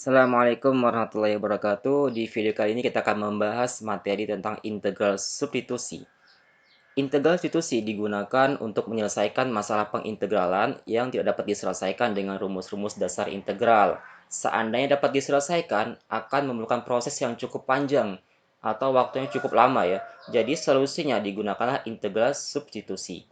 Assalamualaikum warahmatullahi wabarakatuh. Di video kali ini kita akan membahas materi tentang integral substitusi. Integral substitusi digunakan untuk menyelesaikan masalah pengintegralan yang tidak dapat diselesaikan dengan rumus-rumus dasar integral. Seandainya dapat diselesaikan, akan memerlukan proses yang cukup panjang atau waktunya cukup lama ya. Jadi solusinya digunakanlah integral substitusi.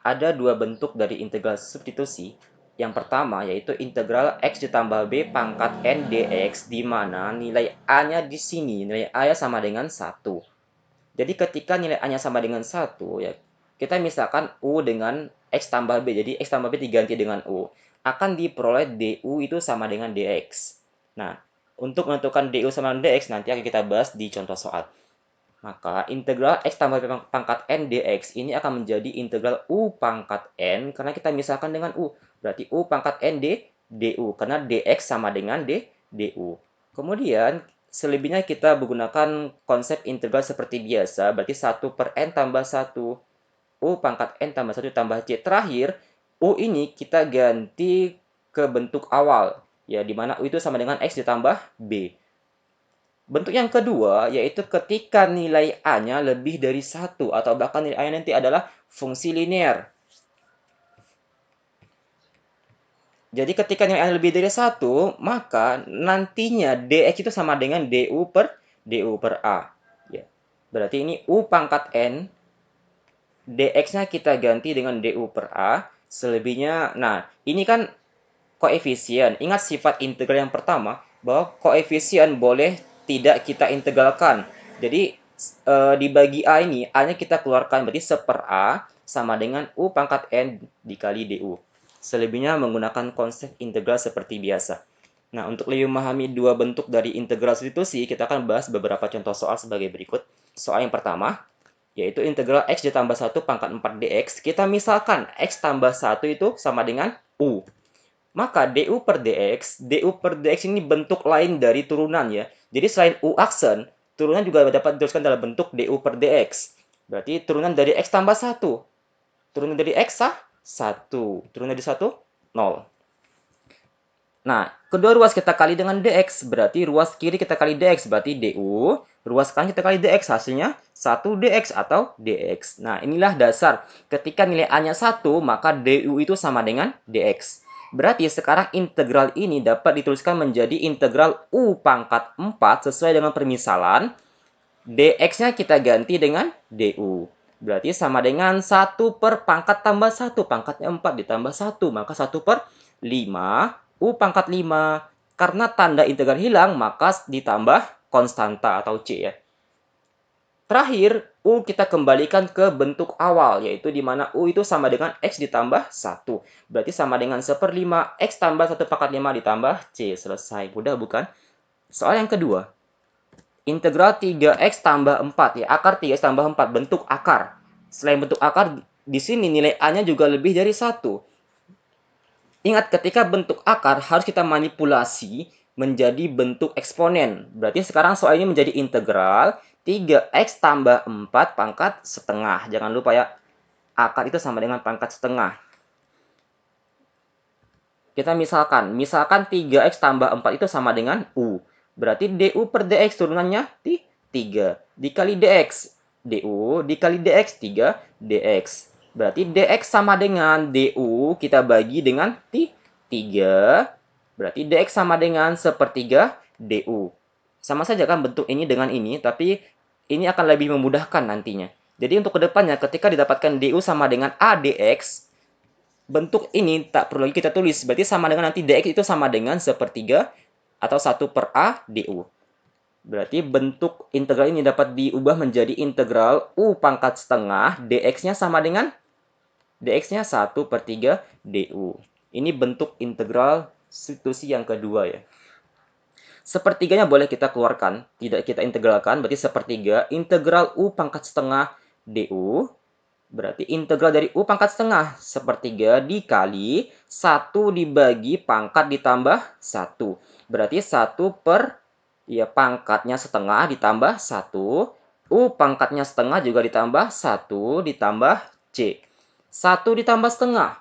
Ada dua bentuk dari integral substitusi. Yang pertama yaitu integral x ditambah b pangkat n dx, di mana nilai a-nya di sini, nilai a-nya sama dengan 1. Jadi ketika nilai a-nya sama dengan 1, ya, kita misalkan u dengan x tambah b, jadi x tambah b diganti dengan u, akan diperoleh du itu sama dengan dx. Nah, untuk menentukan du sama dengan dx nanti akan kita bahas di contoh soal. Maka integral x tambah b pangkat n dx ini akan menjadi integral u pangkat n, karena kita misalkan dengan u. Berarti u pangkat n du, karena dx sama dengan du. Kemudian selebihnya kita menggunakan konsep integral seperti biasa, berarti 1 per n tambah 1. U pangkat n tambah 1 tambah c. Terakhir, u ini kita ganti ke bentuk awal, ya, di mana u itu sama dengan x ditambah b. Bentuk yang kedua, yaitu ketika nilai a-nya lebih dari 1, atau bahkan nilai a-nya nanti adalah fungsi linear. Jadi ketika nilai a lebih dari 1, maka nantinya dx itu sama dengan du per a. Ya. Berarti ini u pangkat n, dx-nya kita ganti dengan du per a, selebihnya, nah ini kan koefisien. Ingat sifat integral yang pertama, bahwa koefisien boleh tidak kita integralkan. Jadi dibagi a ini, a-nya kita keluarkan, berarti 1 per a sama dengan u pangkat n dikali du. Selebihnya menggunakan konsep integral seperti biasa. Nah, untuk lebih memahami dua bentuk dari integral substitusi, kita akan bahas beberapa contoh soal sebagai berikut. Soal yang pertama, yaitu integral x ditambah 1 pangkat 4 dx. Kita misalkan x tambah 1 itu sama dengan u. Maka du per dx ini bentuk lain dari turunan ya. Jadi selain u aksen, turunan juga dapat dituliskan dalam bentuk du per dx. Berarti turunan dari x tambah 1. Turunan dari x 1. Turunan dari 1, 0. Nah, kedua ruas kita kali dengan dx, berarti ruas kiri kita kali dx, berarti du. Ruas kanan kita kali dx, hasilnya 1 dx atau dx. Nah, inilah dasar. Ketika nilai a-nya 1, maka du itu sama dengan dx. Berarti sekarang integral ini dapat dituliskan menjadi integral u pangkat 4 sesuai dengan permisalan. Dx-nya kita ganti dengan du. Berarti sama dengan 1 per pangkat tambah 1. Pangkatnya 4 ditambah 1. Maka 1 per 5. U pangkat 5. Karena tanda integral hilang, maka ditambah konstanta atau C ya. Terakhir, U kita kembalikan ke bentuk awal, yaitu di mana U itu sama dengan X ditambah 1. Berarti sama dengan 1 per 5, X tambah 1 pangkat 5 ditambah C. Selesai. Mudah bukan? Soal yang kedua. Integral 3x tambah 4 ya, akar 3x tambah 4, bentuk akar. Selain bentuk akar, di sini nilai a-nya juga lebih dari 1. Ingat, ketika bentuk akar harus kita manipulasi menjadi bentuk eksponen. Berarti sekarang soal ini menjadi integral 3x tambah 4 pangkat setengah. Jangan lupa ya, akar itu sama dengan pangkat setengah. Kita misalkan 3x tambah 4 itu sama dengan u. Berarti du per dx turunannya 3. Dikali dx. Du dikali dx 3 dx. Berarti dx sama dengan du kita bagi dengan 3. Berarti dx sama dengan 1/3 du. Sama saja kan bentuk ini dengan ini, tapi ini akan lebih memudahkan nantinya. Jadi untuk kedepannya ketika didapatkan du sama dengan a dx, bentuk ini tak perlu lagi kita tulis. Berarti sama dengan nanti dx itu sama dengan 1/3 atau 1 per a du. Berarti bentuk integral ini dapat diubah menjadi integral u pangkat setengah dx-nya sama dengan dx-nya 1/3 du. Ini bentuk integral substitusi yang kedua ya. Sepertiganya boleh kita keluarkan, tidak kita integralkan, berarti sepertiga integral u pangkat setengah du. Berarti integral dari u pangkat setengah, sepertiga dikali 1 dibagi pangkat ditambah 1. Berarti 1 per, ya, pangkatnya setengah ditambah 1. U pangkatnya setengah juga ditambah 1 ditambah C. 1 ditambah setengah,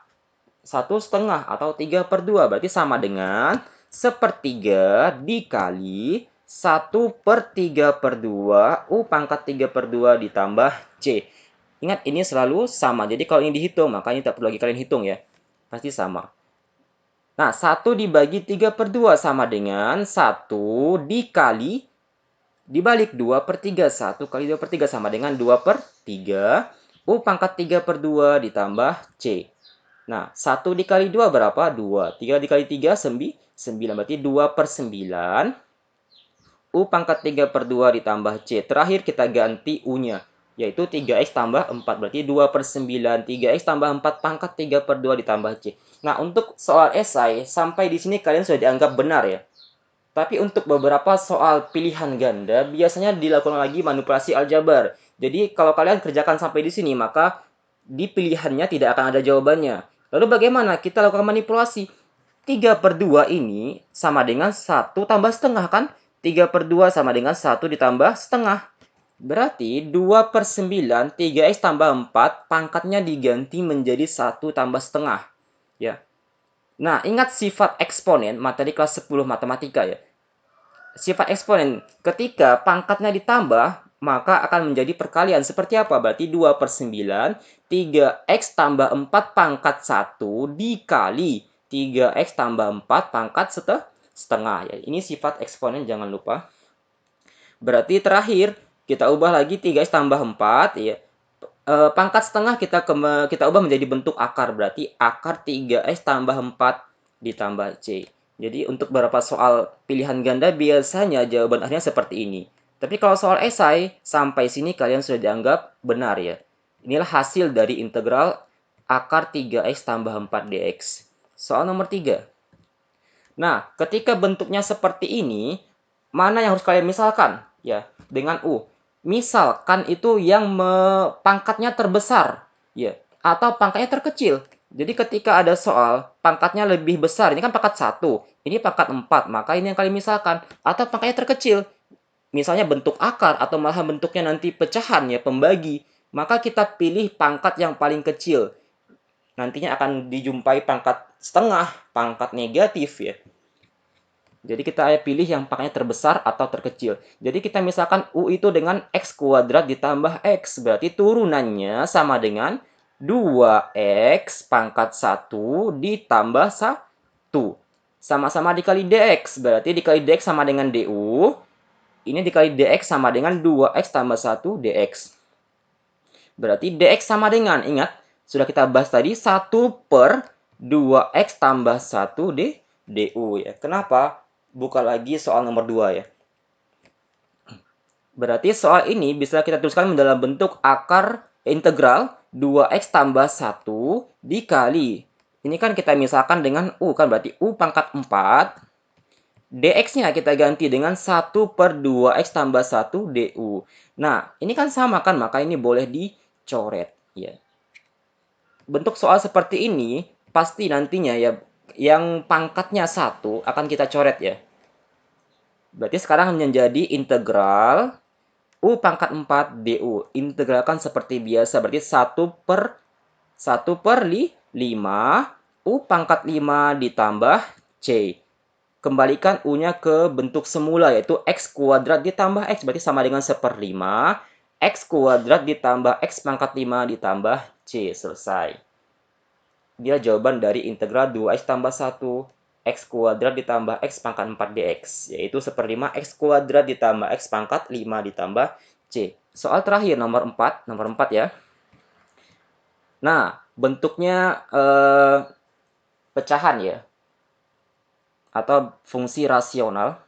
1 setengah atau 3/2. Berarti sama dengan 1/3 dikali 1/3/2 U pangkat 3/2 ditambah C. Ingat, ini selalu sama. Jadi kalau ini dihitung, maka ini tak perlu lagi kalian hitung ya. Pasti sama. Nah, 1 dibagi 3/2 sama dengan 1 dibalik 2/3. 1 kali 2/3 sama dengan 2/3. U pangkat 3/2 ditambah C. Nah, 1 dikali 2 berapa? 2. 3 dikali 3, 9. Berarti 2/9. U pangkat 3/2 ditambah C. Terakhir kita ganti U-nya, yaitu 3X tambah 4. Berarti 2/9. 3X tambah 4 pangkat 3/2 ditambah C. Nah, untuk soal esai, sampai di sini kalian sudah dianggap benar ya. Tapi untuk beberapa soal pilihan ganda, biasanya dilakukan lagi manipulasi aljabar. Jadi, kalau kalian kerjakan sampai di sini, maka di pilihannya tidak akan ada jawabannya. Lalu bagaimana kita lakukan manipulasi? 3/2 ini sama dengan 1 tambah setengah kan? 3/2 sama dengan 1 ditambah setengah. Berarti 2/9, 3X tambah 4, pangkatnya diganti menjadi 1 tambah setengah. Ya. Nah, ingat sifat eksponen, materi kelas 10 matematika ya. Sifat eksponen, ketika pangkatnya ditambah, maka akan menjadi perkalian. Seperti apa? Berarti 2/9, 3X tambah 4 pangkat 1 dikali 3X tambah 4 pangkat setengah. Ya, ini sifat eksponen, jangan lupa. Berarti terakhir, kita ubah lagi 3X tambah 4. Ya. Pangkat setengah kita ubah menjadi bentuk akar. Berarti akar 3X tambah 4 ditambah C. Jadi untuk beberapa soal pilihan ganda biasanya jawaban akhirnya seperti ini. Tapi kalau soal esai, sampai sini kalian sudah dianggap benar ya. Inilah hasil dari integral akar 3X tambah 4 dx. Soal nomor 3. Nah, ketika bentuknya seperti ini, mana yang harus kalian misalkan? Ya, dengan U. Misalkan itu yang pangkatnya terbesar, ya, atau pangkatnya terkecil. Jadi ketika ada soal pangkatnya lebih besar, ini kan pangkat 1, ini pangkat 4, maka ini yang kalian misalkan. Atau pangkatnya terkecil, misalnya bentuk akar atau malah bentuknya nanti pecahan ya, pembagi, maka kita pilih pangkat yang paling kecil. Nantinya akan dijumpai pangkat setengah, pangkat negatif ya. Jadi kita pilih yang pangkatnya terbesar atau terkecil. Jadi kita misalkan U itu dengan X kuadrat ditambah X. Berarti turunannya sama dengan 2X pangkat 1 ditambah 1. Sama-sama dikali DX. Berarti dikali DX sama dengan DU. Ini dikali DX sama dengan 2X tambah 1 DX. Berarti DX sama dengan, ingat, sudah kita bahas tadi, 1/2X tambah 1 DU ya. Kenapa? Buka lagi soal nomor 2 ya. Berarti soal ini bisa kita tuliskan dalam bentuk akar integral 2X tambah 1 dikali. Ini kan kita misalkan dengan U kan, berarti U pangkat 4. DX-nya kita ganti dengan 1/2X tambah 1 DU. Nah, ini kan sama kan, maka ini boleh dicoret. Ya. Bentuk soal seperti ini, pasti nantinya ya, yang pangkatnya 1 akan kita coret ya. Berarti sekarang menjadi integral U pangkat 4 DU. Integralkan seperti biasa. Berarti 1/5 U pangkat 5 ditambah C. Kembalikan U-nya ke bentuk semula, yaitu X kuadrat ditambah X. Berarti sama dengan 1/5. X kuadrat ditambah X pangkat 5 ditambah C. Selesai. Dia jawaban dari integral 2X tambah 1. X kuadrat ditambah X pangkat 4 dx, yaitu 1/5 X kuadrat ditambah X pangkat 5 ditambah C. Soal terakhir nomor 4 ya. Nah, bentuknya pecahan ya, atau fungsi rasional.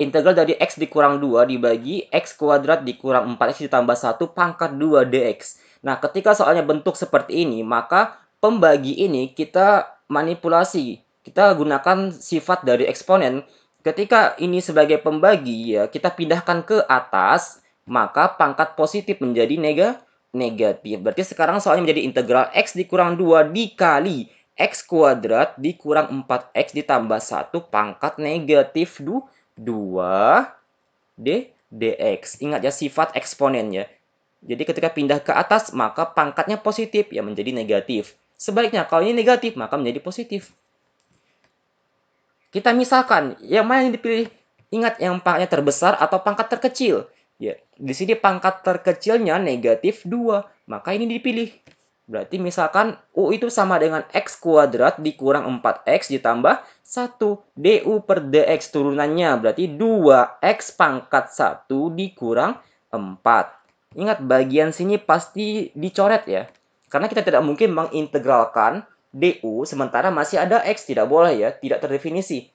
Integral dari X dikurang 2 dibagi X kuadrat dikurang 4X ditambah 1 pangkat 2 dx. Nah, ketika soalnya bentuk seperti ini, maka pembagi ini kita manipulasi. Kita gunakan sifat dari eksponen. Ketika ini sebagai pembagi, ya kita pindahkan ke atas, maka pangkat positif menjadi negatif. Berarti sekarang soalnya menjadi integral X dikurang 2 dikali X kuadrat dikurang 4X ditambah 1 pangkat negatif 2 dx. Ingat ya, sifat eksponen ya. Jadi ketika pindah ke atas, maka pangkatnya positif, ya menjadi negatif. Sebaliknya, kalau ini negatif, maka menjadi positif. Kita misalkan, yang mana yang dipilih? Ingat, yang pangkatnya terbesar atau pangkat terkecil. Ya, di sini pangkat terkecilnya negatif 2, maka ini dipilih. Berarti misalkan U itu sama dengan X kuadrat dikurang 4X ditambah 1. DU per DX turunannya berarti 2X pangkat 1 dikurang 4. Ingat, bagian sini pasti dicoret ya. Karena kita tidak mungkin mengintegralkan DU sementara masih ada X. Tidak boleh ya, tidak terdefinisi.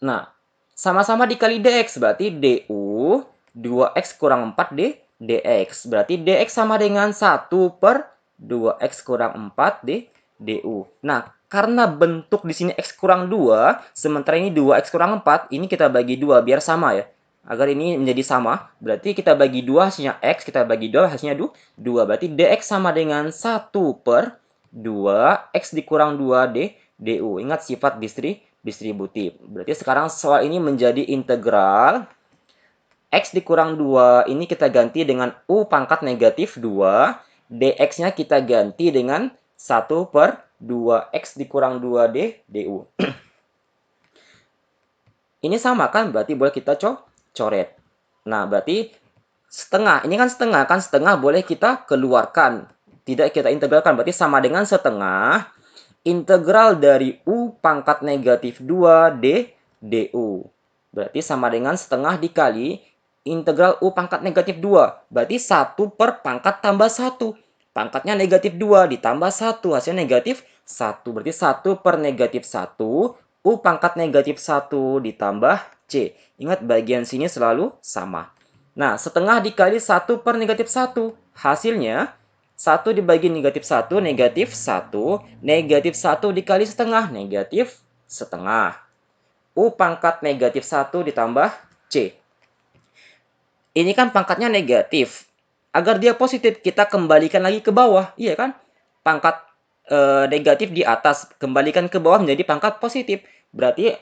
Nah, sama-sama dikali dx, berarti du 2x kurang 4 dx. Berarti dx sama dengan 1 per 2x kurang 4 du. Nah, karena bentuk di sini x kurang 2, sementara ini 2x kurang 4, ini kita bagi 2 biar sama ya. Agar ini menjadi sama, berarti kita bagi 2 hasilnya x, kita bagi 2 hasilnya 2. Berarti dx sama dengan 1 per 2 x dikurang 2 du. Ingat sifat distributif. Berarti sekarang soal ini menjadi integral. X dikurang 2 ini kita ganti dengan U pangkat negatif 2. dx-nya kita ganti dengan 1 per 2x dikurang 2 du. Ini sama kan? Berarti boleh kita coret. Nah, berarti setengah. Ini kan setengah boleh kita keluarkan. Tidak kita integralkan. Berarti sama dengan setengah integral dari U pangkat negatif 2 du. Berarti sama dengan setengah dikali integral U pangkat negatif 2. Berarti 1 per pangkat tambah 1. Pangkatnya negatif 2 ditambah 1. Hasilnya negatif 1. Berarti 1 per negatif 1. U pangkat negatif 1 ditambah C. Ingat, bagian sini selalu sama. Nah, setengah dikali 1 per negatif 1. Hasilnya 1 dibagi negatif 1, negatif 1. Negatif 1 dikali setengah, negatif setengah. U pangkat negatif 1 ditambah C. Ini kan pangkatnya negatif. Agar dia positif, kita kembalikan lagi ke bawah. Iya kan? Pangkat negatif di atas, kembalikan ke bawah menjadi pangkat positif. Berarti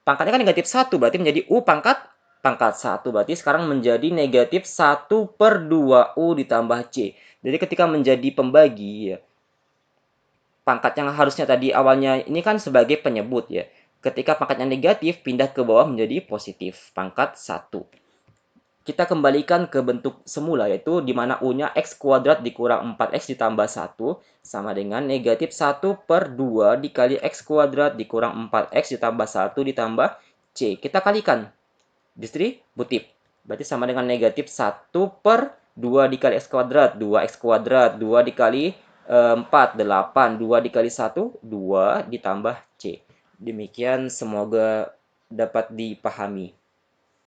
pangkatnya kan negatif 1, berarti menjadi U pangkat 1. Berarti sekarang menjadi negatif 1 per 2U ditambah C. Jadi ketika menjadi pembagi, ya, pangkat yang harusnya tadi awalnya ini kan sebagai penyebut ya. Ketika pangkatnya negatif, pindah ke bawah menjadi positif, pangkat 1. Kita kembalikan ke bentuk semula, yaitu di mana U-nya X kuadrat dikurang 4X ditambah 1 sama dengan negatif 1 per 2 dikali X kuadrat dikurang 4X ditambah 1 ditambah C. Kita kalikan distributif. Berarti sama dengan negatif 1 per 2 dikali X kuadrat, 2X kuadrat, 2 dikali 4, 8, 2 dikali 1, 2 ditambah C. Demikian, semoga dapat dipahami.